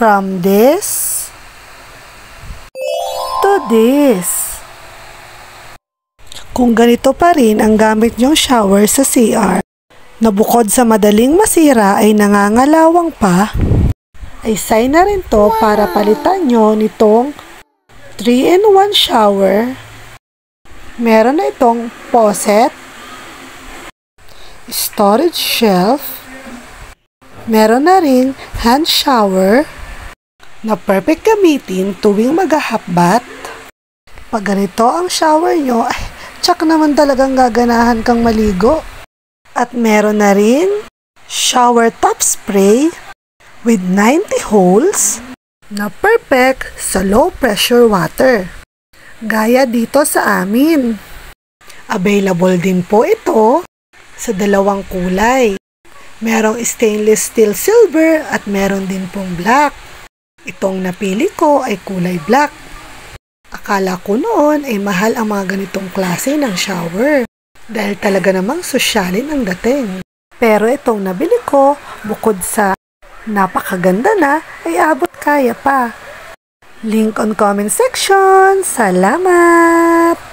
From this to this. Kung ganito pa rin ang gamit nyong shower sa CR, na bukod sa madaling masira ay nangangalawang pa, ay sign na rin to para palitan nyo nitong 3-in-1 shower. Meron na itong faucet, storage shelf, meron na rin hand shower na perfect gamitin tuwing mag-half-bath. Pag ganito ang shower nyo, ay tsak naman talagang gaganahan kang maligo. At meron na rin shower top spray with 90 holes na perfect sa low pressure water. Gaya dito sa amin. Available din po ito sa dalawang kulay. Merong stainless steel silver at meron din pong black. Itong napili ko ay kulay black. Akala ko noon ay mahal ang mga ganitong klase ng shower dahil talaga namang sosyalin ang dating. Pero itong nabili ko, bukod sa napakaganda na, ay abot kaya pa. Link on comment section. Salamat!